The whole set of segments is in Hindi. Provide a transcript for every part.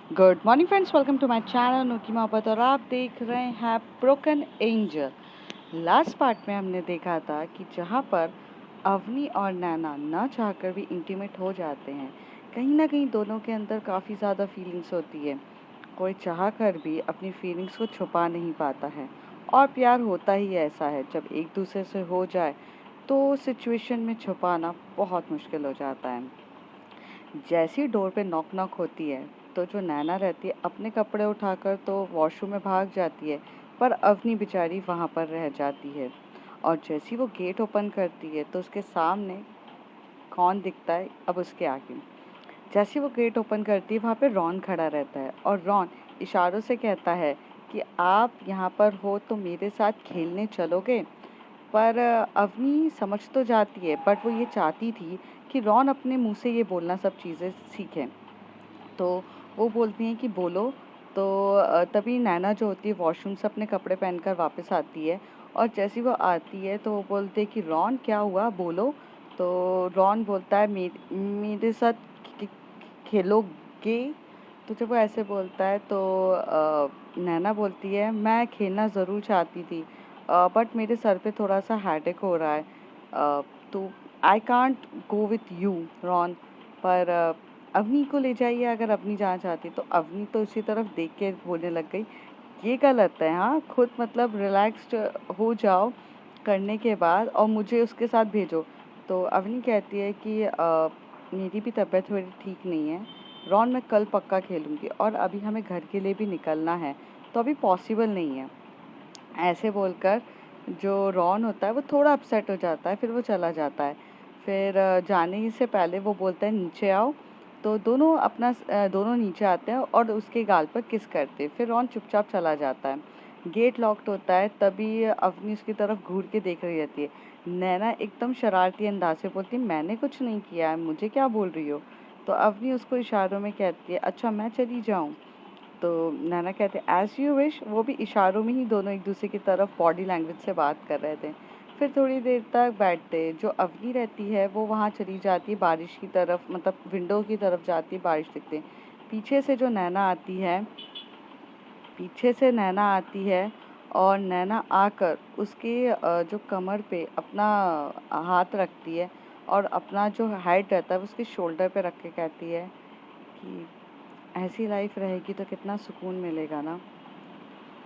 Good morning friends, welcome to my channel नूकी मोहब्बत और आप देख रहे हैं ब्रोकन एंजल। लास्ट पार्ट में हमने देखा था कि जहाँ पर अवनी और नैना ना चाहकर भी इंटीमेट हो जाते हैं, कहीं ना कहीं दोनों के अंदर काफ़ी ज़्यादा फीलिंग्स होती है। कोई चाह कर भी अपनी फीलिंग्स को छुपा नहीं पाता है और प्यार होता ही ऐसा है, जब एक दूसरे से हो जाए तो सिचुएशन में छुपाना बहुत मुश्किल हो जाता है। जैसी डोर पे नॉक नॉक होती है तो जो नैना रहती है अपने कपड़े उठाकर तो वॉशरूम में भाग जाती है, पर अवनी बेचारी वहाँ पर रह जाती है। और जैसी वो गेट ओपन करती है तो उसके सामने कौन दिखता है, अब उसके आगे। जैसी वो गेट ओपन करती है वहाँ पे रॉन खड़ा रहता है और रॉन इशारों से कहता है कि आप यहाँ पर हो तो मेरे साथ खेलने चलोगे। पर अवनी समझ तो जाती है, बट वो ये चाहती थी कि रॉन अपने मुंह से ये बोलना सब चीज़ें सीखें। तो वो बोलती हैं कि बोलो। तो तभी नैना जो होती है वॉशरूम से अपने कपड़े पहनकर वापस आती है और जैसी वो आती है तो वो बोलते हैं कि रॉन क्या हुआ, बोलो। तो रॉन बोलता है मेरे साथ खे- खेलोगे। तो जब वो ऐसे बोलता है तो नैना बोलती है मैं खेलना ज़रूर चाहती थी, बट मेरे सर पे थोड़ा सा हेडेक हो रहा है, तो I can't go with you Ron. पर अवनी को ले जाइए अगर अवनी जाना चाहती। तो अवनी तो उसी तरफ देख के बोलने लग गई, ये गलत है, हाँ खुद मतलब रिलैक्स्ड हो जाओ करने के बाद और मुझे उसके साथ भेजो। तो अवनी कहती है कि मेरी भी तबीयत थोड़ी ठीक नहीं है रॉन, मैं कल पक्का खेलूंगी और अभी हमें घर के लिए भी निकलना है, तो अभी पॉसिबल नहीं है। ऐसे बोलकर जो रॉन होता है वो थोड़ा अपसेट हो जाता है, फिर वो चला जाता है। फिर जाने ही से पहले वो बोलता है नीचे आओ। तो दोनों नीचे आते हैं और उसके गाल पर किस करते हैं। फिर रॉन चुपचाप चला जाता है। गेट लॉक्ड होता है, तभी अवनी उसकी तरफ घूर के देख रही रहती है। नैना एकदम शरारती अंदाज से बोलती है मैंने कुछ नहीं किया है, मुझे क्या बोल रही हो। तो अवनी उसको इशारों में कहती है अच्छा मैं चली जाऊँ। तो नैना कहते एज़ यू विश। वो भी इशारों में ही दोनों एक दूसरे की तरफ बॉडी लैंग्वेज से बात कर रहे थे। फिर थोड़ी देर तक बैठते, जो अवनी रहती है वो वहाँ चली जाती है बारिश की तरफ, मतलब विंडो की तरफ जाती है, बारिश दिखते। पीछे से जो नैना आती है, पीछे से नैना आती है और नैना आकर उसके जो कमर पे अपना हाथ रखती है और अपना जो हेड रहता है उसके शोल्डर पे रख के कहती है कि ऐसी लाइफ रहेगी तो कितना सुकून मिलेगा ना।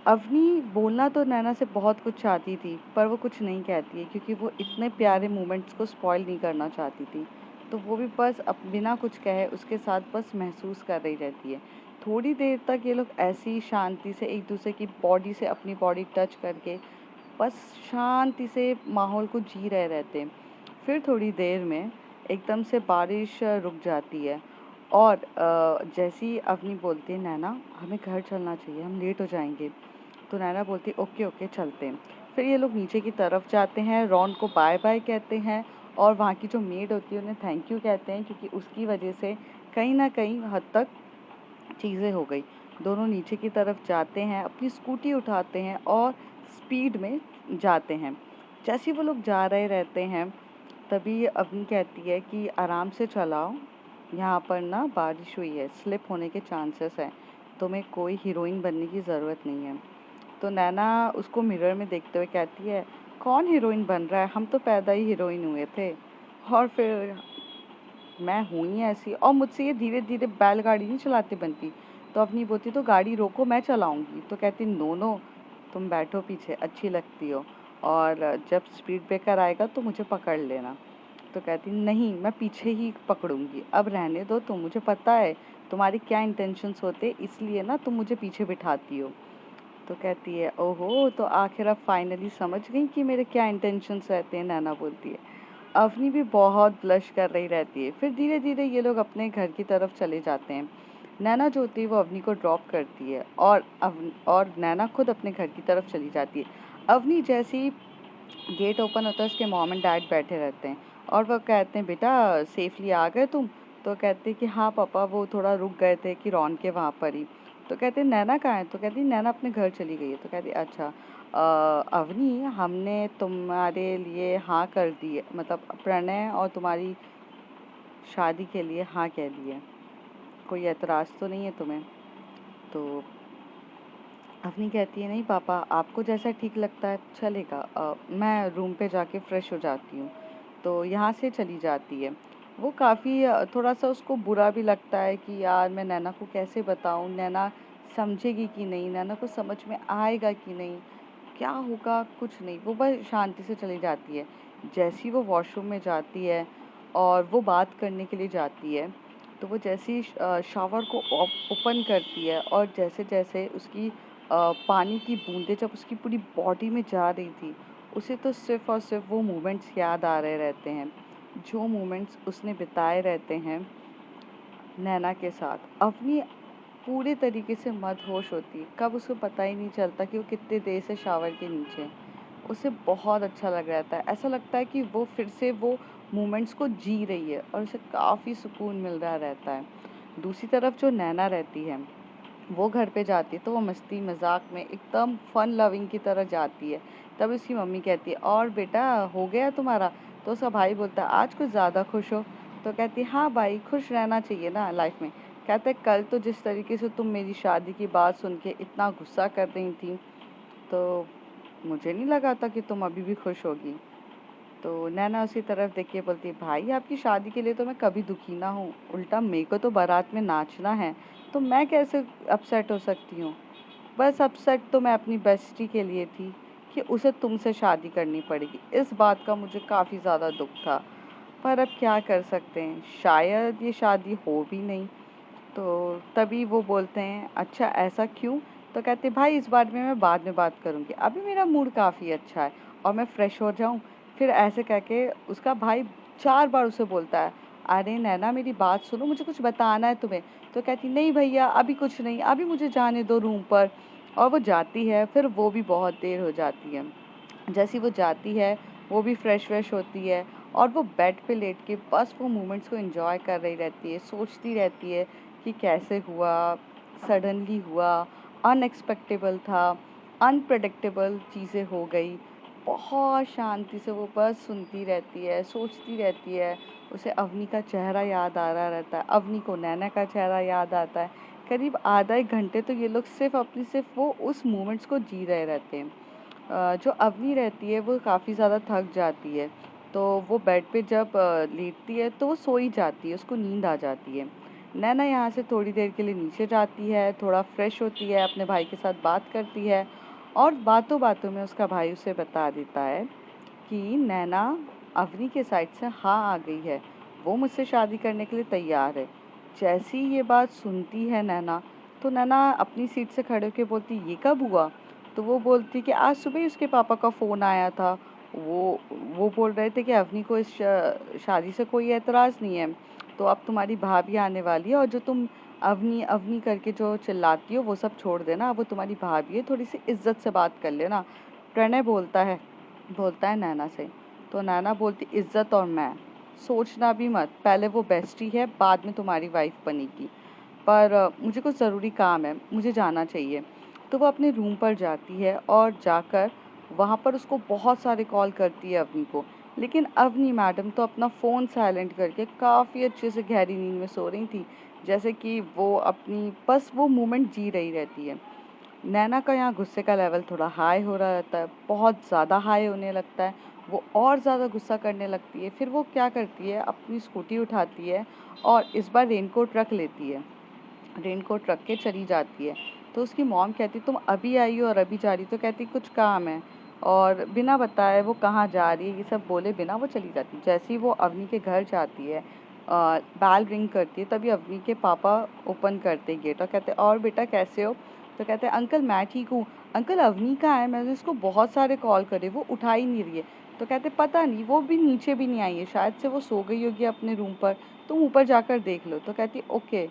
अवनी बोलना तो नैना से बहुत कुछ चाहती थी, पर वो कुछ नहीं कहती है क्योंकि वो इतने प्यारे मोमेंट्स को स्पॉइल नहीं करना चाहती थी। तो वो भी बस बिना कुछ कहे उसके साथ बस महसूस कर रही रहती है। थोड़ी देर तक ये लोग ऐसी ही शांति से एक दूसरे की बॉडी से अपनी बॉडी टच करके बस शांति से माहौल को जी रहे रहते हैं। फिर थोड़ी देर में एकदम से बारिश रुक जाती है और जैसी अवनी बोलती है नैना हमें घर चलना चाहिए, हम लेट हो जाएंगे। तो नैना बोलती है ओके ओके चलते हैं। फिर ये लोग नीचे की तरफ जाते हैं, रॉन को बाय बाय कहते हैं और वहाँ की जो मेड होती है उन्हें थैंक यू कहते हैं, क्योंकि उसकी वजह से कहीं ना कहीं हद तक चीज़ें हो गई। दोनों नीचे की तरफ जाते हैं, अपनी स्कूटी उठाते हैं और स्पीड में जाते हैं। जैसे ही वो लोग जा रहे रहते हैं तभी अवनी कहती है कि आराम से चलाओ, यहाँ पर ना बारिश हुई है, स्लिप होने के चांसेस हैं, तुम्हें कोई हीरोइन बनने की ज़रूरत नहीं है। तो नैना उसको मिरर में देखते हुए कहती है कौन हीरोइन बन रहा है, हम तो पैदा ही हीरोइन हुए थे। और फिर मैं हूँ ही ऐसी और मुझसे ये धीरे धीरे बैलगाड़ी नहीं चलाते बनती। तो अपनी बोलती तो गाड़ी रोको मैं चलाऊंगी। तो कहती नो नो, तुम बैठो पीछे, अच्छी लगती हो, और जब स्पीड ब्रेकर आएगा तो मुझे पकड़ लेना। तो कहती नहीं मैं पीछे ही पकड़ूंगी, अब रहने दो, तुम मुझे पता है तुम्हारे क्या इंटेंशंस होते, इसलिए ना तुम मुझे पीछे बिठाती हो। तो कहती है ओहो, तो आखिर अब फाइनली समझ गई कि मेरे क्या इंटेंशंस रहते हैं, नैना बोलती है। अवनी भी बहुत ब्लश कर रही रहती है। फिर धीरे धीरे ये लोग अपने घर की तरफ चले जाते हैं। नैना जो होती है वो अवनी को ड्रॉप करती है और नैना खुद अपने घर की तरफ चली जाती है। अवनी जैसे ही गेट ओपन होता है उसके मॉम एंड डैड बैठे रहते हैं और वो कहते हैं बेटा सेफली आ गए तुम। तो कहते हैं कि हाँ पापा, वो थोड़ा रुक गए थे कि रॉन के वहाँ पर ही। तो कहते हैं नैना कहाँ है। तो कहती नैना अपने घर चली गई है। तो कहती अच्छा अवनी, हमने तुम्हारे लिए हाँ कर दी है, मतलब प्रणय और तुम्हारी शादी के लिए हाँ कह दी है, कोई एतराज़ तो नहीं है तुम्हें। तो अवनी कहती है, नहीं पापा, आपको जैसा ठीक लगता है चलेगा, मैं रूम पे जाके फ्रेश हो जाती हूँ। तो यहाँ से चली जाती है। वो काफ़ी थोड़ा सा उसको बुरा भी लगता है कि यार मैं नैना को कैसे बताऊँ, नैना समझेगी कि नहीं, नैना को समझ में आएगा कि नहीं, क्या होगा, कुछ नहीं। वो बस शांति से चली जाती है। जैसे ही वो वॉशरूम में जाती है और वो बात करने के लिए जाती है, तो वो जैसे ही शावर को ओपन करती है और जैसे जैसे उसकी पानी की बूंदें जब उसकी पूरी बॉडी में जा रही थी, उसे तो सिर्फ़ और सिर्फ़ वो मोमेंट्स याद आ रहे रहते हैं, जो मोमेंट्स उसने बिताए रहते हैं नैना के साथ। अवनी पूरे तरीके से मदहोश होती है, कब उसको पता ही नहीं चलता कि वो कितने देर से शावर के नीचे है। उसे बहुत अच्छा लग रहा था, ऐसा लगता है कि वो फिर से वो मोमेंट्स को जी रही है और उसे काफ़ी सुकून मिल रहा रहता है। दूसरी तरफ जो नैना रहती है, वो घर पे जाती है तो वो मस्ती मजाक में एकदम फन लविंग की तरह जाती है। तब उसकी मम्मी कहती है, और बेटा हो गया तुम्हारा? तो उसका भाई बोलता है, आज कुछ ज़्यादा खुश हो? तो कहती है, हाँ भाई, खुश रहना चाहिए ना लाइफ में। कहते हैं, कल तो जिस तरीके से तुम मेरी शादी की बात सुन के इतना गुस्सा कर रही थी, तो मुझे नहीं लगा था कि तुम अभी भी खुश होगी। तो नैना उसी तरफ देख के बोलती है, भाई आपकी शादी के लिए तो मैं कभी दुखी ना हूँ, उल्टा मेरे को तो बारात में नाचना है, तो मैं कैसे अपसेट हो सकती हूँ? बस अपसेट तो मैं अपनी बेस्टी के लिए थी कि उसे तुमसे शादी करनी पड़ेगी। इस बात का मुझे काफ़ी ज़्यादा दुख था, पर अब क्या कर सकते हैं, शायद ये शादी हो भी नहीं। तो तभी वो बोलते हैं, अच्छा ऐसा क्यों? तो कहते हैं, भाई इस बारे में मैं बाद में बात करूँगी, अभी मेरा मूड काफ़ी अच्छा है और मैं फ्रेश हो जाऊँ। फिर ऐसे कह के उसका भाई 4 बार उसे बोलता है, अरे नैना मेरी बात सुनो, मुझे कुछ बताना है तुम्हें। तो कहती, नहीं भैया अभी कुछ नहीं, अभी मुझे जाने दो रूम पर। और वो जाती है, फिर वो भी बहुत देर हो जाती है। जैसी वो जाती है, वो भी फ्रेश होती है और वो बेड पे लेट के बस वो मोमेंट्स को एंजॉय कर रही रहती है, सोचती रहती है कि कैसे हुआ, सडनली हुआ, अनएक्सपेक्टेबल था, अनप्रेडिक्टेबल चीज़ें हो गई। बहुत शांति से वो बस सुनती रहती है, सोचती रहती है। उसे अवनी का चेहरा याद आ रहा रहता है, अवनी को नैना का चेहरा याद आता है। करीब आधा एक घंटे तो ये लोग सिर्फ वो उस मोमेंट्स को जी रहे रहते हैं। जो अवनी रहती है वो काफ़ी ज़्यादा थक जाती है, तो वो बेड पे जब लेटती है तो वो सो ही जाती है, उसको नींद आ जाती है। नैना यहाँ से थोड़ी देर के लिए नीचे जाती है, थोड़ा फ्रेश होती है, अपने भाई के साथ बात करती है और बातों बातों में उसका भाई उसे बता देता है कि नैना अवनी के साइड से हाँ आ गई है, वो मुझसे शादी करने के लिए तैयार है। जैसी ही ये बात सुनती है नैना, तो नैना अपनी सीट से खड़े होकर बोलती, ये कब हुआ? तो वो बोलती कि आज सुबह ही उसके पापा का फ़ोन आया था। वो बोल रहे थे कि अवनी को इस शादी से कोई एतराज़ नहीं है, तो अब तुम्हारी भाभी आने वाली है और जो तुम अवनी अवनी करके जो चिल्लाती हो वो सब छोड़ देना, वो तुम्हारी भाभी है, थोड़ी सी इज्जत से बात कर लेना। प्रणय बोलता है नैना से। तो नैना बोलती, इज्जत और मैं, सोचना भी मत, पहले वो बेस्टी है, बाद में तुम्हारी वाइफ बनेगी। पर मुझे कुछ ज़रूरी काम है, मुझे जाना चाहिए। तो वो अपने रूम पर जाती है और जाकर वहाँ पर उसको बहुत सारे कॉल करती है अवनी को। लेकिन अवनी मैडम तो अपना फ़ोन साइलेंट करके काफ़ी अच्छे से गहरी नींद में सो रही थी। जैसे कि वो अपनी बस वो मोमेंट जी रही रहती है। नैना का यहाँ गुस्से का लेवल थोड़ा हाई हो रहा रहता है, बहुत ज़्यादा हाई होने लगता है। वो और ज़्यादा गुस्सा करने लगती है। फिर वो क्या करती है, अपनी स्कूटी उठाती है और इस बार रेनकोट रख लेती है। रेनकोट रख के चली जाती है। तो उसकी मॉम कहती, तुम अभी आई हो और अभी जा रही हो? तो कहती, कुछ काम है। और बिना बताए वो कहाँ जा रही है ये सब बोले बिना वो चली जाती है। जैसे ही वो अवनी के घर जाती है, बेल रिंग करती है, तभी अवनी के पापा ओपन करते गेट और कहते, और बेटा कैसे हो? तो कहते हैं, अंकल मैं ठीक हूँ। अंकल अवनी कहाँ है? मैंने उसको बहुत सारे कॉल करे, वो उठा ही नहीं रही है। तो कहते, पता नहीं, वो भी नीचे भी नहीं आई है, शायद से वो सो गई होगी अपने रूम पर, तुम ऊपर जाकर देख लो। तो कहती, ओके।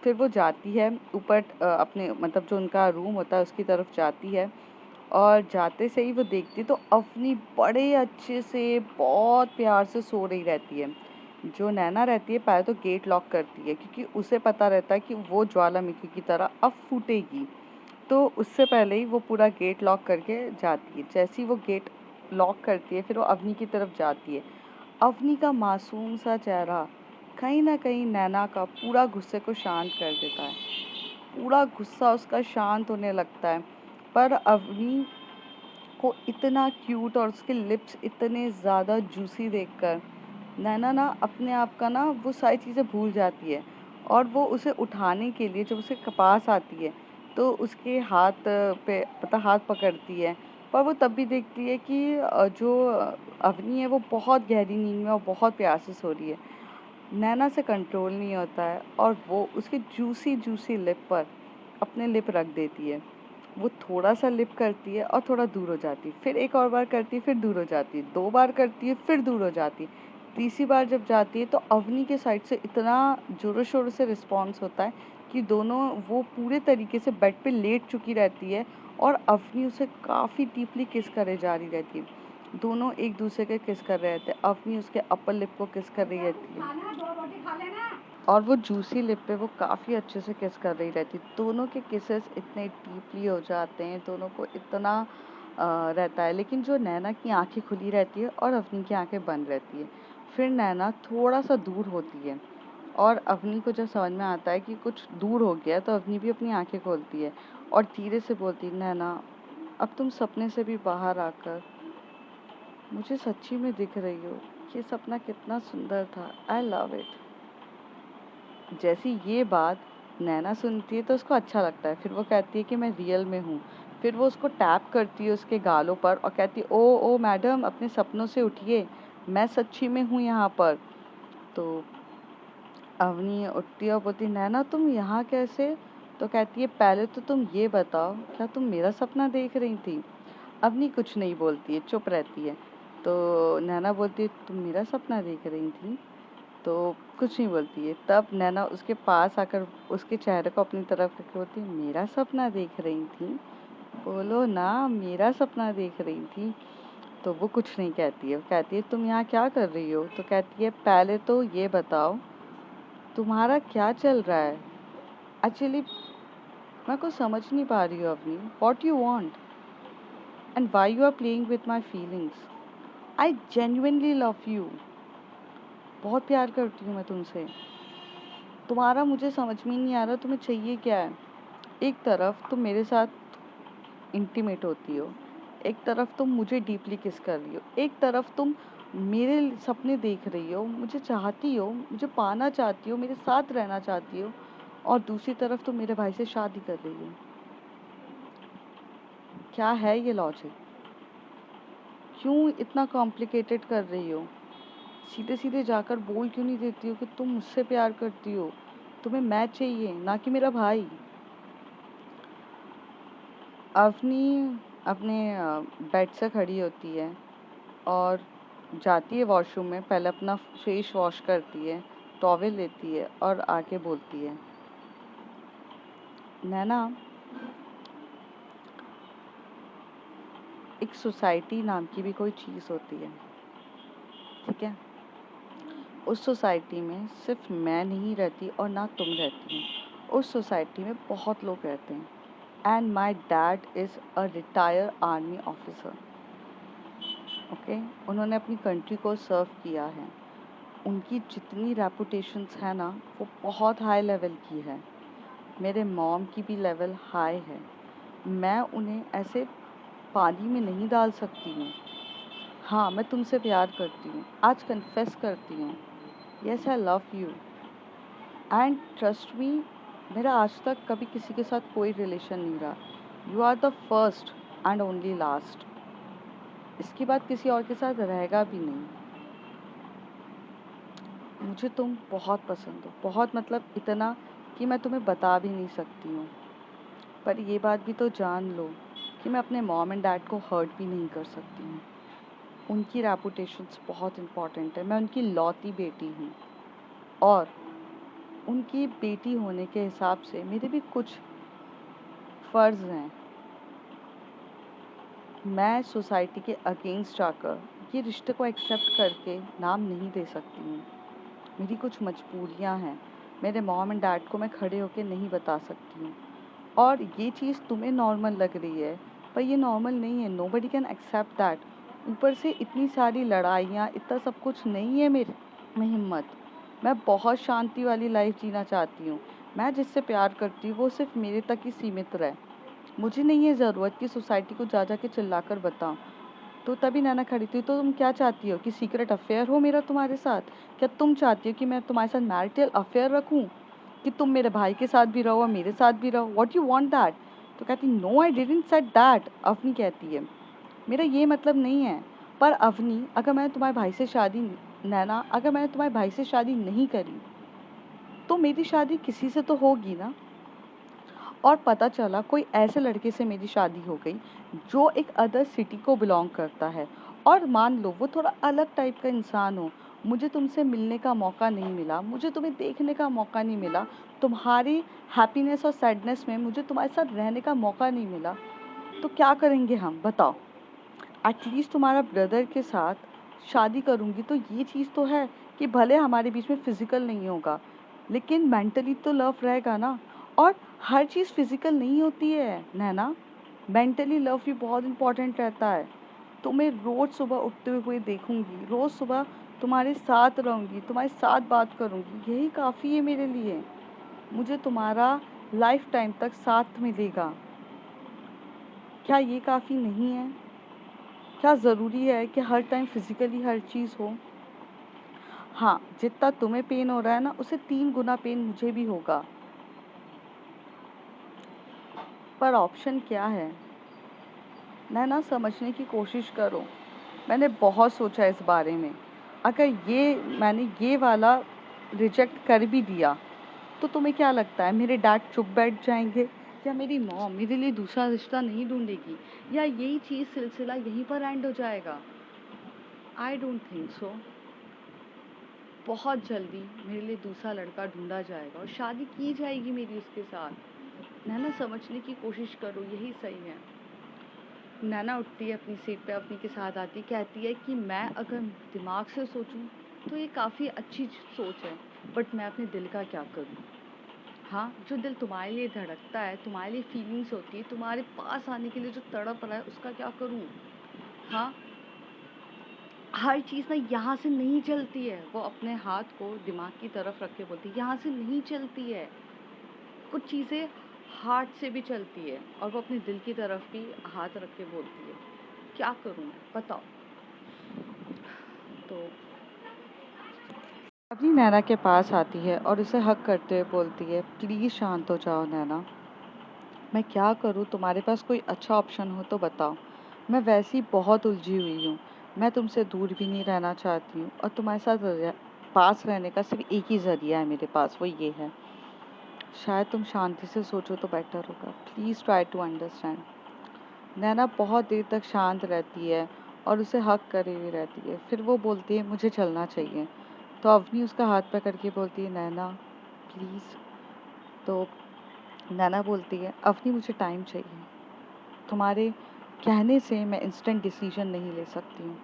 फिर वो जाती है ऊपर, अपने मतलब जो उनका रूम होता है उसकी तरफ जाती है और जाते से ही वो देखती तो अवनी बड़े अच्छे से बहुत प्यार से सो रही रहती है। जो नैना रहती है पहले तो गेट लॉक करती है, क्योंकि उसे पता रहता है कि वो ज्वालामुखी की तरह अब फूटेगी। तो उससे पहले ही वो पूरा गेट लॉक करके जाती है। जैसे ही वो गेट लॉक करती है, फिर वो अवनी की तरफ जाती है। अवनी का मासूम सा चेहरा कहीं न कहीं नैना का पूरा गुस्से को शांत कर देता है। थोड़ा गुस्सा उसका शांत होने लगता है। पर अवनी को इतना क्यूट और उसके लिप्स इतने ज़्यादा जूसी देखकर नैना ना अपने आप का ना वो सारी चीज़ें भूल जाती है, और वो उसे उठाने के लिए जब उसके पास आती है तो उसके हाथ पे मतलब हाथ पकड़ती है। पर वो तब भी देखती है कि जो अवनी है वो बहुत गहरी नींद में और बहुत प्यार से सो रही है। नैना से कंट्रोल नहीं होता है और वो उसके जूसी जूसी लिप पर अपने लिप रख देती है। वो थोड़ा सा लिप करती है और थोड़ा दूर हो जाती है, फिर एक और बार करती है, फिर दूर हो जाती है, 2 बार करती है, फिर दूर हो जाती है। तीसरी बार जब जाती है तो अवनी के साइड से इतना ज़ोरों शोरों से रिस्पॉन्स होता है कि दोनों वो पूरे तरीके से बेड पे लेट चुकी रहती है और अवनी उसे काफ़ी डीपली किस करे जा रही रहती है। दोनों एक दूसरे के किस कर रहे रहते हैं। अवनी उसके अपर लिप को किस कर रही रहती है और वो जूसी लिप पे वो काफ़ी अच्छे से किस कर रही रहती है। दोनों के किसेस इतने डीपली हो जाते हैं, दोनों को इतना रहता है। लेकिन जो नैना की आंखें खुली रहती है और अवनी की आंखें बंद रहती है। फिर नैना थोड़ा सा दूर होती है और अवनी को जब समझ में आता है कि कुछ दूर हो गया तो अवनी भी अपनी आंखें खोलती है और धीरे से बोलती है, नैना अब तुम सपने से भी बाहर आकर मुझे सच्ची में दिख रही हो। ये सपना कितना सुंदर था। I love it. जैसी ये बात नैना सुनती है तो उसको अच्छा लगता है। फिर वो कहती है कि मैं रियल में हूँ। फिर वो उसको टैप करती है उसके गालों पर और कहती है, ओ ओ मैडम अपने सपनों से उठिए, मैं सच्ची में हूँ यहाँ पर। तो अवनी उठती है और बोलती है, नैना तुम यहाँ कैसे? तो कहती है, पहले तो तुम ये बताओ क्या तुम मेरा सपना देख रही थी? अवनी कुछ नहीं बोलती है, चुप रहती है। तो नैना बोलती है, तुम मेरा सपना देख रही थी? तो कुछ नहीं बोलती है। तब नैना उसके पास आकर उसके चेहरे को अपनी तरफ करके बोलती है, मेरा सपना देख रही थी? बोलो ना, मेरा सपना देख रही थी? तो वो कुछ नहीं कहती है। वो कहती है, तुम यहाँ क्या कर रही हो? तो कहती है, पहले तो ये बताओ तुम्हारा क्या चल रहा है? एक्चुअली मैं कुछ समझ नहीं पा रही हूँ Avni. What you want and why you are playing with my feelings? I genuinely love you. बहुत प्यार करती हूँ मैं तुमसे। तुम्हारा मुझे समझ में ही नहीं आ रहा तुम्हें चाहिए क्या है। एक तरफ तुम मेरे साथ इंटीमेट होती हो, एक तरफ तुम मुझे डीपली किस कर रही हो, एक तरफ तुम मेरे सपने देख रही हो, मुझे चाहती हो, मुझे पाना चाहती हो, मेरे साथ रहना चाहती हो, और दूसरी तरफ तुम मेरे भाई से शादी कर रही हो। क्या है ये लॉजिक? क्यों इतना कॉम्प्लिकेटेड कर रही हो? सीधे सीधे जाकर बोल क्यों नहीं देती हो कि तुम मुझसे प्यार करती हो, तुम्हें मैं चाहिए ना कि मेरा भाई? अवनी अपने बेड से खड़ी होती है और जाती है वॉशरूम में। पहले अपना फेस वॉश करती है, टॉवेल लेती है और आके बोलती है, नैना एक सोसाइटी नाम की भी कोई चीज़ होती है, ठीक है? उस सोसाइटी में सिर्फ मैं नहीं रहती और ना तुम रहती हो। उस सोसाइटी में बहुत लोग रहते हैं and my dad is a retire army officer. Okay, उन्होंने अपनी कंट्री को सर्व किया है। उनकी जितनी रेपुटेशंस है ना वो बहुत हाई लेवल की है। मेरे मॉम की भी लेवल हाई है। मैं उन्हें ऐसे पानी में नहीं डाल सकती हूँ। हाँ, मैं तुमसे प्यार करती हूँ, आज कन्फेस करती हूँ। Yes I love you and trust me, मेरा आज तक कभी किसी के साथ कोई रिलेशन नहीं रहा। You are the first and only last. इसके बाद किसी और के साथ रहेगा भी नहीं। मुझे तुम बहुत पसंद हो, बहुत मतलब इतना कि मैं तुम्हें बता भी नहीं सकती हूँ। पर ये बात भी तो जान लो कि मैं अपने मॉम एंड डैड को हर्ट भी नहीं कर सकती हूँ। उनकी रेपुटेशंस बहुत इम्पॉर्टेंट है। मैं उनकी लौती बेटी हूँ और उनकी बेटी होने के हिसाब से मेरे भी कुछ फ़र्ज़ हैं। मैं सोसाइटी के अगेंस्ट जाकर ये रिश्ते को एक्सेप्ट करके नाम नहीं दे सकती हूँ। मेरी कुछ मजबूरियाँ हैं। मेरे मॉम एंड डैड को मैं खड़े होके नहीं बता सकती हूँ। और ये चीज़ तुम्हें नॉर्मल लग रही है पर ये नॉर्मल नहीं है। Nobody can accept that. ऊपर से इतनी सारी लड़ाइयाँ, इतना सब कुछ नहीं है मेरे में हिम्मत। मैं बहुत शांति वाली लाइफ जीना चाहती हूँ। मैं जिससे प्यार करती हूँ वो सिर्फ मेरे तक ही सीमित रहे। मुझे नहीं है ज़रूरत कि सोसाइटी को जा के चिल्लाकर बताऊँ। तो तभी नैना खड़ी थी। तो तुम क्या चाहती हो कि सीक्रेट अफेयर हो मेरा तुम्हारे साथ? क्या तुम चाहती हो कि मैं तुम्हारे साथ मैरिटल अफेयर रखूं, कि तुम मेरे भाई के साथ भी रहो और मेरे साथ भी रहो? What you want that? तो कहती no I didn't said that. Avni कहती है मेरा ये मतलब नहीं है। पर अवनी, अगर मैंने तुम्हारे भाई से शादी नैना अगर मैंने तुम्हारे भाई से शादी नहीं करी तो मेरी शादी किसी से तो होगी ना। और पता चला कोई ऐसे लड़के से मेरी शादी हो गई जो एक अदर सिटी को बिलोंग करता है, और मान लो वो थोड़ा अलग टाइप का इंसान हो। मुझे तुमसे मिलने का मौका नहीं मिला, मुझे तुम्हें देखने का मौका नहीं मिला, तुम्हारी हैप्पीनेस और सैडनेस में मुझे तुम्हारे साथ रहने का मौका नहीं मिला। तो क्या करेंगे हम, बताओ? एटलीस्ट तुम्हारा ब्रदर के साथ शादी करूँगी तो ये चीज़ तो है कि भले हमारे बीच में फिजिकल नहीं होगा लेकिन मेंटली तो लव रहेगा ना। और हर चीज़ फिजिकल नहीं होती है नैना, मेंटली लव भी बहुत इंपॉर्टेंट रहता है। तुम्हें रोज़ सुबह उठते हुए देखूंगी, रोज़ सुबह तुम्हारे साथ रहूंगी, तुम्हारे साथ बात करूंगी, यही काफ़ी है मेरे लिए। मुझे तुम्हारा लाइफ टाइम तक साथ मिलेगा। क्या ये काफ़ी नहीं है? क्या ज़रूरी है कि हर टाइम फिजिकली हर चीज़ हो? हाँ, जितना तुम्हें पेन हो रहा है ना उससे 3 गुना पेन मुझे भी होगा। पर ऑप्शन क्या है? ना समझने की कोशिश करो। मैंने बहुत सोचा इस बारे में। अगर मैंने ये वाला रिजेक्ट कर भी दिया तो तुम्हें क्या लगता है मेरे डैड चुप बैठ जाएंगे, या मेरी मॉम मेरे लिए दूसरा रिश्ता नहीं ढूंढेगी, या यही चीज़ सिलसिला यहीं पर एंड हो जाएगा? I don't think so. बहुत जल्दी मेरे लिए दूसरा लड़का ढूंढा जाएगा और शादी की जाएगी मेरी उसके साथ। नैना समझने की कोशिश करो, यही सही है। नैना उठती है अपनी सीट पे, अपनी के साथ आती, कहती है कि मैं अगर दिमाग से सोचूं तो ये काफ़ी अच्छी सोच है, बट मैं अपने दिल का क्या करूं? हाँ, जो दिल तुम्हारे लिए धड़कता है, तुम्हारे लिए फीलिंग्स होती है, तुम्हारे पास आने के लिए जो तड़प रहा है, उसका क्या करूं? हाँ, हर चीज़ ना यहाँ से नहीं चलती है। वो अपने हाथ को दिमाग की तरफ रख के बोलती है यहाँ से नहीं चलती है। कुछ चीज़ें हार्ट से भी चलती है, और वो अपने दिल की तरफ भी हाथ रख के बोलती है। क्या करूँ मैं, बताओ? तो अपनी नैना के पास आती है और उसे हक करते हुए बोलती है प्लीज़ शांत हो जाओ नैना। मैं क्या करूँ, तुम्हारे पास कोई अच्छा ऑप्शन हो तो बताओ। मैं वैसे ही बहुत उलझी हुई हूँ। मैं तुमसे दूर भी नहीं रहना चाहती हूँ और तुम्हारे साथ पास रहने का सिर्फ एक ही ज़रिया है मेरे पास, वो ये है। शायद तुम शांति से सोचो तो बेटर होगा। Please try to understand. Naina बहुत देर तक शांत रहती है और उसे हक करे हुए रहती है। फिर वो बोलती है मुझे चलना चाहिए। तो अवनी उसका हाथ पकड़ के बोलती है नैना प्लीज़। तो नैना बोलती है अवनी मुझे टाइम चाहिए। तुम्हारे कहने से मैं इंस्टेंट डिसीजन नहीं ले सकती हूँ।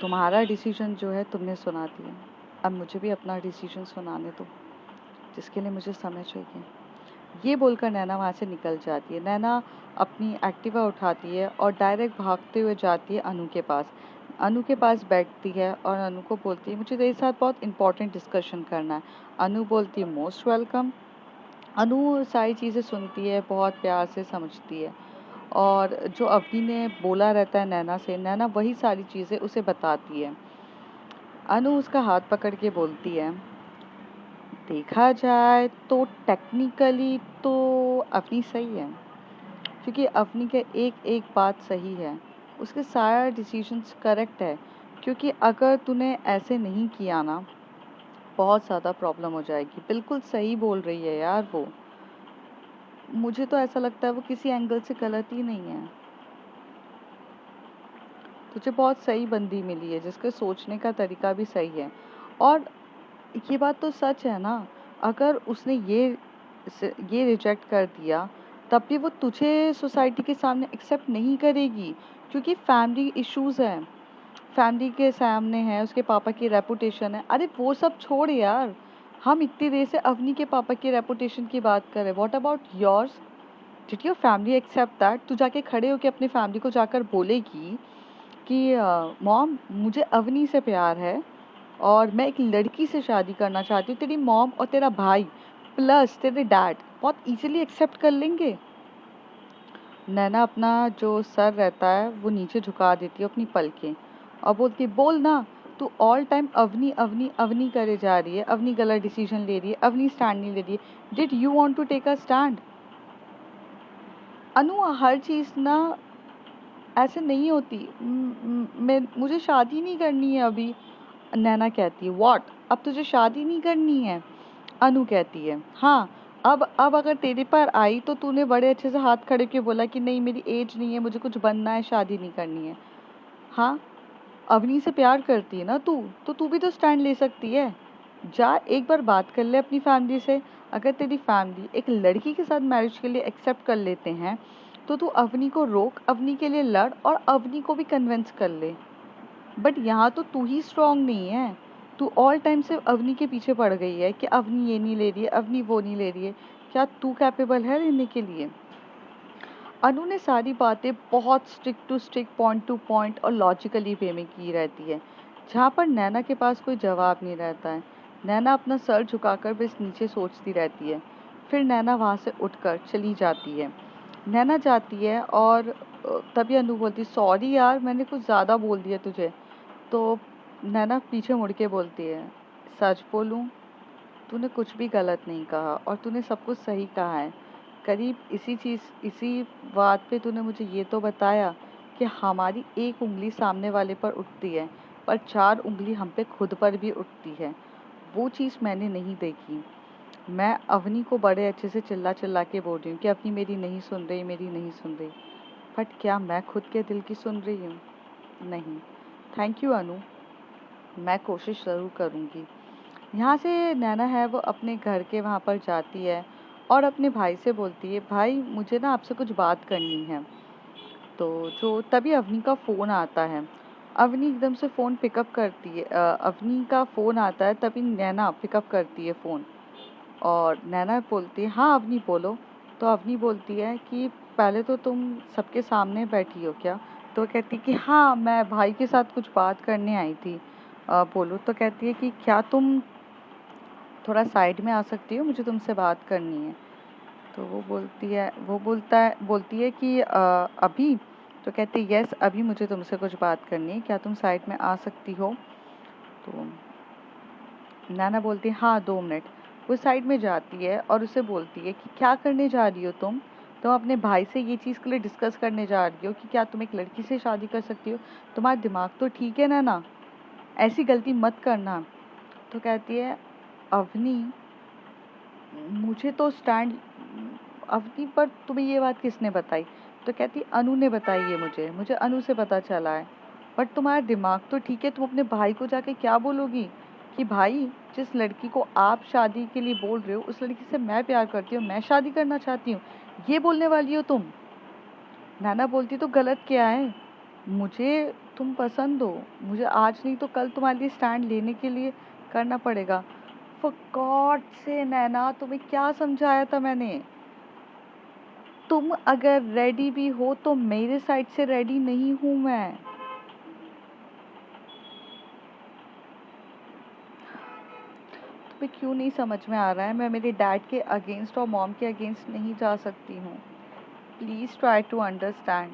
तुम्हारा डिसीजन जो है तुमने सुना दिया, अब मुझे भी अपना डिसीजन सुनाने दो, जिसके लिए मुझे समय चाहिए। ये बोलकर नैना वहाँ से निकल जाती है। नैना अपनी एक्टिवा उठाती है और डायरेक्ट भागते हुए जाती है अनु के पास। अनु के पास बैठती है और अनु को बोलती है मुझे तेरे साथ बहुत इंपॉर्टेंट डिस्कशन करना है। अनु बोलती है मोस्ट वेलकम। अनु सारी चीज़ें सुनती है, बहुत प्यार से समझती है, और जो अवनी ने बोला रहता है नैना से, नैना वही सारी चीज़ें उसे बताती है। अनु उसका हाथ पकड़ के बोलती है देखा जाए तो टेक्निकली तो अवनी सही है, क्योंकि अवनी के एक एक बात सही है, उसके सारा डिसीजंस करेक्ट है। क्योंकि अगर तूने ऐसे नहीं किया ना बहुत ज़्यादा प्रॉब्लम हो जाएगी। बिल्कुल सही बोल रही है यार वो। मुझे तो ऐसा लगता है वो किसी एंगल से गलत ही नहीं है। तुझे बहुत सही बंदी मिली है जिसके सोचने का तरीका भी सही है। और ये बात तो सच है ना, अगर उसने ये रिजेक्ट कर दिया तब भी वो तुझे सोसाइटी के सामने एक्सेप्ट नहीं करेगी, क्योंकि फैमिली इश्यूज है, फैमिली के सामने है, उसके पापा की रेपुटेशन है। अरे वो सब छोड़ यार, हम इतनी देर से अवनी के पापा की रेपुटेशन की बात कर रहे हैं। What about yours? Did your family accept that? तू जाके खड़े होके अपनी फैमिली को जाकर बोलेगी कि मॉम मुझे अवनी से प्यार है और मैं एक लड़की से शादी करना चाहती हूँ। तेरी मॉम और तेरा भाई प्लस तेरे डैड बहुत इजीली एक्सेप्ट कर लेंगे। नैना अपना जो सर रहता है वो नीचे झुका देती है अपनी पलकें और बोलती है, बोल ना, तू ऑल टाइम अवनी अवनी अवनी करे जा रही है, अवनी गलत डिसीजन ले रही है, अवनी स्टैंड नहीं ले रही है। Did you want to take a stand? Anu, हर चीज ना ऐसे नहीं होती। मैं मुझे शादी नहीं करनी है अभी। नैना कहती है, व्हाट, अब तुझे शादी नहीं करनी है? अनु कहती है, हाँ, अब अगर तेरे पर आई तो तूने बड़े अच्छे से हाथ खड़े के बोला कि नहीं मेरी एज नहीं है, मुझे कुछ बनना है, शादी नहीं करनी है। हाँ, अवनी से प्यार करती है ना तू, तो तू भी तो स्टैंड ले सकती है। जा एक बार बात कर ले अपनी फैमिली से। अगर तेरी फैमिली एक लड़की के साथ मैरिज के लिए एक्सेप्ट कर लेते हैं तो तू अवनी को रोक, अवनी के लिए लड़ और अवनी को भी कन्विंस कर ले। बट यहाँ तो तू ही स्ट्रांग नहीं है। तू ऑल टाइम से अवनी के पीछे पड़ गई है कि अवनी ये नहीं ले रही है, अवनी वो नहीं ले रही है। क्या तू कैपेबल है लेने के लिए? अनु ने सारी बातें बहुत strict to strict, point to point और लॉजिकली वे में की रहती है, जहाँ पर नैना के पास कोई जवाब नहीं रहता है। नैना अपना सर झुकाकर बस नीचे सोचती रहती है। फिर नैना वहाँ से उठकर चली जाती है। नैना जाती है और तभी अनु बोलती, सॉरी यार, मैंने कुछ ज़्यादा बोल दिया तुझे। तो नैना पीछे मुड़ के बोलती है, सच बोलूं, तूने कुछ भी गलत नहीं कहा और तूने सब कुछ सही कहा है। करीब इसी बात पे तूने मुझे ये तो बताया कि हमारी एक उंगली सामने वाले पर उठती है पर चार उंगली हम पे खुद पर भी उठती है। वो चीज़ मैंने नहीं देखी। मैं अवनी को बड़े अच्छे से चिल्ला चिल्ला के बोल रही हूँ कि अवनी मेरी नहीं सुन रही, मेरी नहीं सुन रही। बट क्या मैं खुद के दिल की सुन रही हूँ? नहीं। थैंक यू अनु, मैं कोशिश ज़रूर करूँगी। यहाँ से नैना है वो अपने घर के वहाँ पर जाती है और अपने भाई से बोलती है, भाई मुझे ना आपसे कुछ बात करनी है। तो जो तभी अवनी का फ़ोन आता है। अवनी एकदम से फ़ोन पिकअप करती है। अवनी का फ़ोन आता है तभी नैना पिकअप करती है फ़ोन और नैना बोलती है, हाँ अवनी बोलो। तो अवनी बोलती है कि पहले तो तुम सबके सामने बैठी हो क्या? तो कहती कि हाँ, मैं भाई के साथ कुछ बात करने आई थी। बोलो। तो कहती है कि क्या तुम थोड़ा साइड में आ सकती हो, मुझे तुमसे बात करनी है। तो बोलती है कि अभी? तो कहती है, यस अभी मुझे तुमसे कुछ बात करनी है, क्या तुम साइड में आ सकती हो? तो नैना बोलती है, हाँ 2 मिनट। वो साइड में जाती है और उसे बोलती है कि क्या करने जा रही हो तुम अपने भाई से ये चीज़ के लिए डिस्कस करने जा रही हो कि क्या तुम एक लड़की से शादी कर सकती हो? तुम्हारा दिमाग तो ठीक है ना? ऐसी गलती मत करना। तो कहती है, अवनी मुझे तो स्टैंड, अवनी पर तुम्हें ये बात किसने बताई? तो कहती अनु ने बताई है मुझे अनु से पता चला है। बट तुम्हारा दिमाग तो ठीक है, तुम अपने भाई को जाके क्या बोलोगी कि भाई जिस लड़की को आप शादी के लिए बोल रहे हो उस लड़की से मैं प्यार करती हूँ, मैं शादी करना चाहती हूँ, ये बोलने वाली हो तुम? नैना बोलती, तो गलत क्या है? मुझे तुम पसंद हो, मुझे आज नहीं तो कल तुम्हारे लिए स्टैंड लेने के लिए करना पड़ेगा। फॉर गॉड से नैना, तुम्हें क्या समझाया था मैंने? तुम अगर रेडी भी हो तो मेरे साइड से रेडी नहीं हूं मैं। तुम्हें क्यों नहीं समझ में आ रहा है? मैं मेरे डैड के अगेंस्ट और मॉम के अगेंस्ट नहीं जा सकती हूँ। Please try to understand.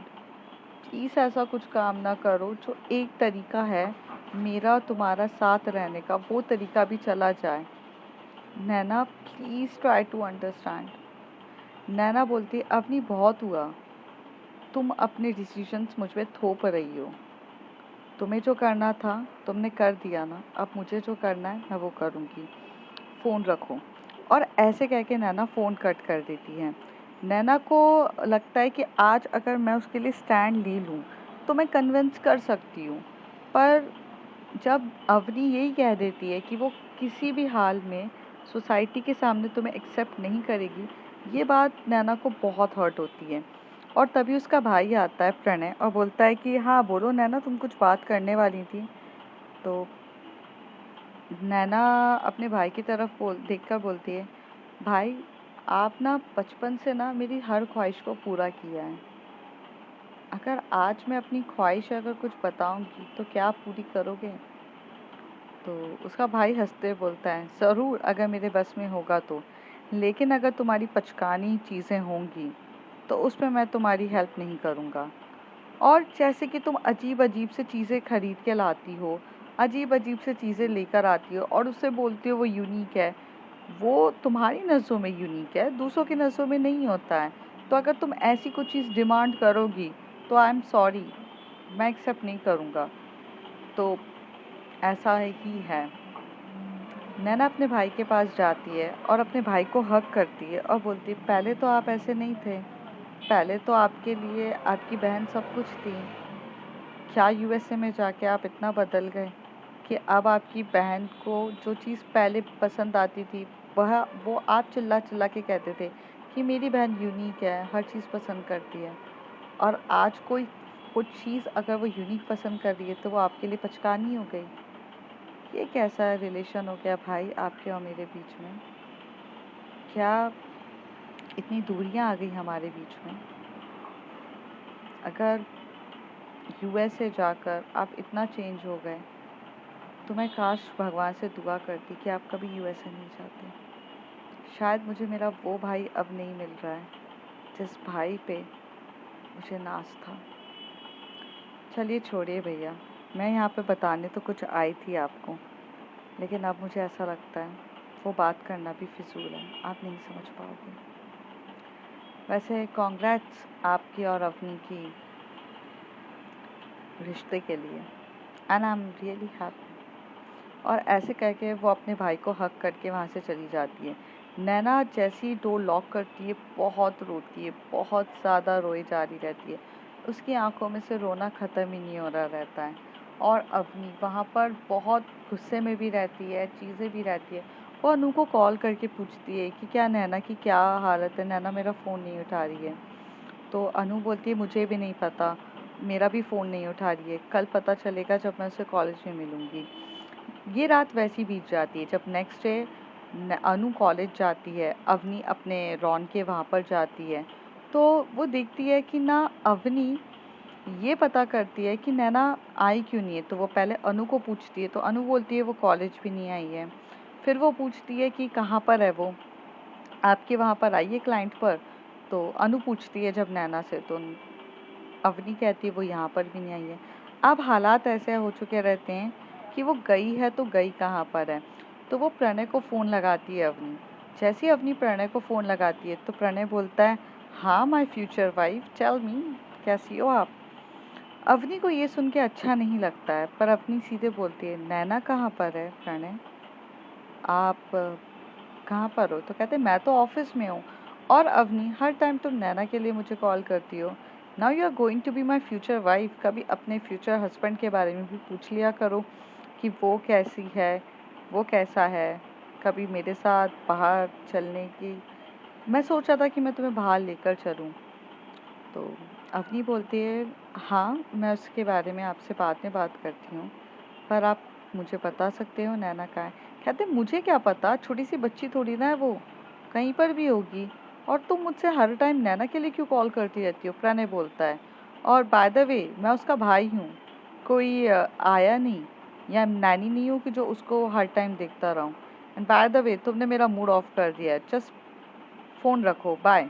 Please ऐसा कुछ काम ना करो जो एक तरीका है मेरा तुम्हारा साथ रहने का, वो तरीका भी चला जाए। नैना प्लीज़ ट्राई टू अंडरस्टैंड। नैना बोलती, अवनी बहुत हुआ, तुम अपने डिसीजंस मुझ पे थोप रही हो। तुम्हें जो करना था तुमने कर दिया ना, अब मुझे जो करना है मैं वो करूँगी। फ़ोन रखो। और ऐसे कह के नैना फ़ोन कट कर देती है। नैना को लगता है कि आज अगर मैं उसके लिए स्टैंड ले लूँ तो मैं कन्विंस कर सकती हूँ। पर जब अवनी यही कह देती है कि वो किसी भी हाल में सोसाइटी के सामने तुम्हें एक्सेप्ट नहीं करेगी, ये बात नैना को बहुत हर्ट होती है। और तभी उसका भाई आता है प्रणय और बोलता है कि हाँ बोलो नैना, तुम कुछ बात करने वाली थी। तो नैना अपने भाई की तरफ देखकर बोलती है, भाई आप ना बचपन से ना मेरी हर ख्वाहिश को पूरा किया है। अगर आज मैं अपनी ख्वाहिश अगर कुछ बताऊंगी तो क्या आप पूरी करोगे? तो उसका भाई हंसते बोलता है, ज़रूर अगर मेरे बस में होगा तो। लेकिन अगर तुम्हारी पचकानी चीज़ें होंगी तो उसमें मैं तुम्हारी हेल्प नहीं करूँगा। और जैसे कि तुम अजीब-अजीब से चीज़ें खरीद के लाती हो, अजीब-अजीब से चीज़ें लेकर आती हो और उससे बोलती हो वो यूनिक है, वो तुम्हारी नज़रों में यूनिक है, दूसरों की नज़रों में नहीं होता है। तो अगर तुम ऐसी कुछ चीज़ डिमांड करोगी तो आई एम सॉरी, मैं एक्सेप्ट नहीं करूँगा। तो ऐसा ही है। नैना अपने भाई के पास जाती है और अपने भाई को हग करती है और बोलती है, पहले तो आप ऐसे नहीं थे, पहले तो आपके लिए आपकी बहन सब कुछ थी। क्या यूएसए में जाके आप इतना बदल गए कि अब आपकी बहन को जो चीज़ पहले पसंद आती थी वह वो आप चिल्ला चिल्ला के कहते थे कि मेरी बहन यूनिक है, हर चीज़ पसंद करती है, और आज कोई कुछ चीज़ अगर वो यूनिक पसंद कर रही है तो वो आपके लिए पचकानी हो गई। ये कैसा रिलेशन हो गया भाई आपके और मेरे बीच में? क्या इतनी दूरियां आ गई हमारे बीच में? अगर यूएसए जाकर आप इतना चेंज हो गए तो मैं काश भगवान से दुआ करती कि आप कभी यूएसए नहीं जाते। शायद मुझे मेरा वो भाई अब नहीं मिल रहा है जिस भाई पे मुझे नाज था। चलिए छोड़िए भैया, मैं यहाँ पे बताने तो कुछ आई थी आपको, लेकिन अब मुझे ऐसा लगता है वो बात करना भी फिजूल है, आप नहीं समझ पाओगे। वैसे कॉन्ग्रेट्स आपकी और अवनी की रिश्ते के लिए, and I am really happy. और ऐसे कह के वो अपने भाई को हक करके वहाँ से चली जाती है। नैना जैसी डोर लॉक करती है बहुत रोती है, बहुत ज़्यादा रोए जा रही रहती है, उसकी आंखों में से रोना ख़त्म ही नहीं हो रहा रहता है। और अवनी वहाँ पर बहुत गुस्से में भी रहती है, चीज़ें भी रहती है। वो अनु को कॉल करके पूछती है कि क्या नैना की क्या हालत है, नैना मेरा फ़ोन नहीं उठा रही है। तो अनु बोलती है मुझे भी नहीं पता, मेरा भी फ़ोन नहीं उठा रही है, कल पता चलेगा जब मैं उसे कॉलेज में मिलूँगी। ये रात वैसी बीत जाती है। जब नेक्स्ट डे अनु कॉलेज जाती है, अवनी अपने रॉन के वहाँ पर जाती है, तो वो देखती है कि ना अवनी ये पता करती है कि नैना आई क्यों नहीं है। तो वो पहले अनु को पूछती है, तो अनु बोलती है वो कॉलेज भी नहीं आई है। फिर वो पूछती है कि कहाँ पर है वो, आपके वहाँ पर आई है क्लाइंट पर। तो अनु पूछती है जब नैना से, तो अवनी कहती है वो यहाँ पर भी नहीं आई है। अब हालात ऐसे हो चुके रहते हैं कि वो गई है तो गई कहाँ पर है। तो वो प्रणय को फ़ोन लगाती है अवनी। जैसे ही अवनी प्रणय को फ़ोन लगाती है तो प्रणय बोलता है, हाँ my future wife tell me, कैसी हो आप? अवनी को ये सुन के अच्छा नहीं लगता है, पर अवनी सीधे बोलती है, नैना कहाँ पर है प्रणय? आप कहाँ पर हो? तो कहते मैं तो ऑफिस में हूँ। और अवनी हर टाइम तुम नैना के लिए मुझे कॉल करती हो, now you are going to be my future wife, कभी अपने फ्यूचर हस्बैंड के बारे में भी पूछ लिया करो कि वो कैसी है, वो कैसा है। कभी मेरे साथ बाहर चलने की, मैं सोचा था कि मैं तुम्हें बाहर लेकर चलूँ। तो अवनी बोलती है, हाँ मैं उसके बारे में आपसे बाद में बात करती हूँ, पर आप मुझे बता सकते हो नैना कहाँ है? कहते मुझे क्या पता, छोटी सी बच्ची थोड़ी ना है वो, कहीं पर भी होगी। और तुम मुझसे हर टाइम नैना के लिए क्यों कॉल करती रहती हो? प्रणय बोलता है। और बाय द वे मैं उसका भाई हूँ, कोई आया नहीं या नैनी नहीं हूँ कि जो उसको हर टाइम देखता रहूँ। एंड बाय द वे तुमने मेरा मूड ऑफ कर दिया है, जस्ट फ़ोन रखो, बाय।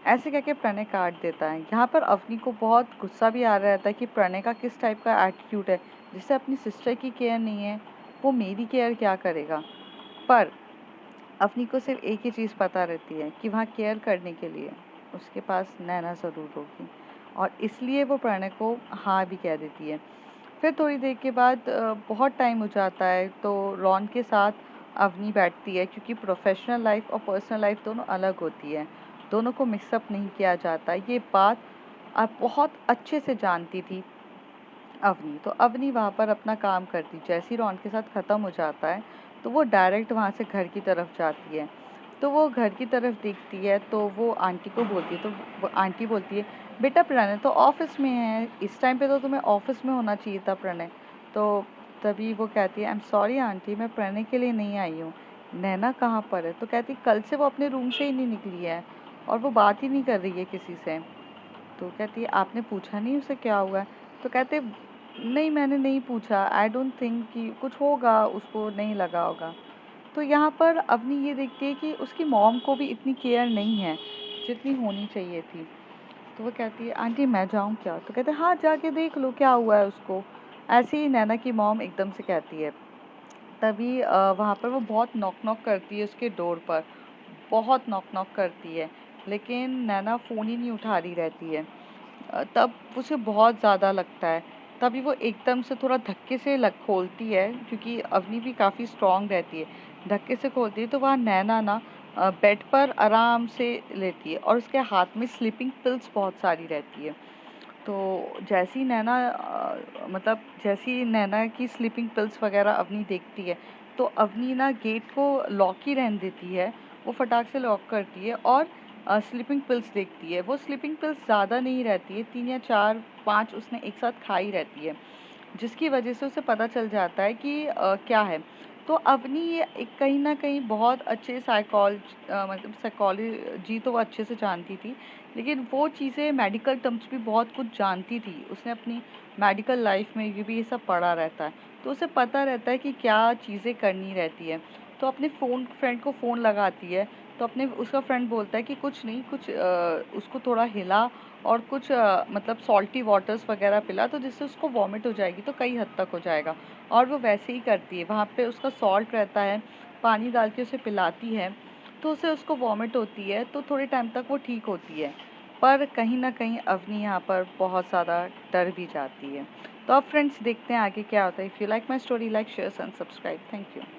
ऐसे कह के प्रणय काट देता है। यहाँ पर अवनी को बहुत गुस्सा भी आ रहा रहता है कि प्रणय का किस टाइप का एटीट्यूड है, जिससे अपनी सिस्टर की केयर नहीं है, वो मेरी केयर क्या करेगा। पर अवनी को सिर्फ एक ही चीज़ पता रहती है कि वहाँ केयर करने के लिए उसके पास नैना ज़रूर होगी, और इसलिए वो प्रणय को हाँ भी कह देती है। फिर थोड़ी देर के बाद बहुत टाइम हो जाता है तो रॉन के साथ अवनी बैठती है, क्योंकि प्रोफेशनल लाइफ और पर्सनल लाइफ दोनों अलग होती है, दोनों को मिक्सअप नहीं किया जाता। ये बात बहुत अच्छे से जानती थी अवनी। तो अवनी वहाँ पर अपना काम करती, जैसे ही रॉन के साथ ख़त्म हो जाता है तो वो डायरेक्ट वहाँ से घर की तरफ जाती है। तो वो घर की तरफ देखती है तो वो आंटी को बोलती है, तो वो आंटी बोलती है, बेटा प्रणय तो ऑफिस में है, इस टाइम पे तो तुम्हें ऑफिस में होना चाहिए था प्रणय। तो तभी वो कहती है, आई एम सॉरी आंटी, मैं प्रणय के लिए नहीं आई हूँ। नैना कहाँ पर है? तो कहती कल से वो अपने रूम से ही नहीं निकली है और वो बात ही नहीं कर रही है किसी से। तो कहती है आपने पूछा नहीं उसे क्या हुआ है? तो कहते नहीं मैंने नहीं पूछा, आई डोंट थिंक कि कुछ होगा, उसको नहीं लगा होगा। तो यहाँ पर अवनी ये देखती है कि उसकी मॉम को भी इतनी केयर नहीं है जितनी होनी चाहिए थी। तो वो कहती है आंटी मैं जाऊँ क्या? तो कहते हैं हाँ जाके देख लो क्या हुआ है उसको। ऐसे ही नैना की मॉम एकदम से कहती है। तभी वहाँ पर वो बहुत नॉक नॉक करती है उसके डोर पर, बहुत नॉक नॉक करती है, लेकिन नैना फ़ोन ही नहीं उठा रही रहती है। तब उसे बहुत ज़्यादा लगता है। तभी वो एकदम से थोड़ा धक्के से लग खोलती है, क्योंकि अवनी भी काफ़ी स्ट्रॉन्ग रहती है। धक्के से खोलती है तो वहाँ नैना ना बेड पर आराम से लेटी है और उसके हाथ में स्लीपिंग पिल्स बहुत सारी रहती है। तो जैसी नैना मतलब जैसी नैना की स्लीपिंग पिल्स वगैरह अवनी देखती है, तो अवनी ना गेट को लॉक ही रहने देती है। वो फटाक से लॉक करती है और स्लीपिंग पिल्स देखती है। वो स्लीपिंग पिल्स ज़्यादा नहीं रहती है, 3 या 4 5 उसने एक साथ खाई रहती है, जिसकी वजह से उसे पता चल जाता है कि क्या है। तो अवनी ये एक कहीं न कहीं बहुत अच्छे मतलब साइकोलॉजी तो वो अच्छे से जानती थी, लेकिन वो चीज़ें मेडिकल टर्म्स भी बहुत कुछ जानती थी। उसने अपनी मेडिकल लाइफ में ये भी ये सब पढ़ा रहता है, तो उसे पता रहता है कि क्या चीज़ें करनी रहती है। तो अपने फ्रेंड को फ़ोन लगाती है, तो अपने उसका फ्रेंड बोलता है कि कुछ नहीं, कुछ उसको थोड़ा हिला और कुछ मतलब सॉल्टी वाटर्स वगैरह पिला, तो जिससे उसको वॉमिट हो जाएगी तो कई हद तक हो जाएगा। और वो वैसे ही करती है, वहाँ पे उसका सॉल्ट रहता है, पानी डाल के उसे पिलाती है, तो उसे उसको वॉमिट होती है, तो थोड़े टाइम तक वो ठीक होती है। पर कहीं न कहीं अवनी यहाँ पर बहुत ज़्यादा डर भी जाती है। तो अब फ्रेंड्स देखते हैं आगे क्या होता है। If you like my story, like, share and subscribe. Thank you.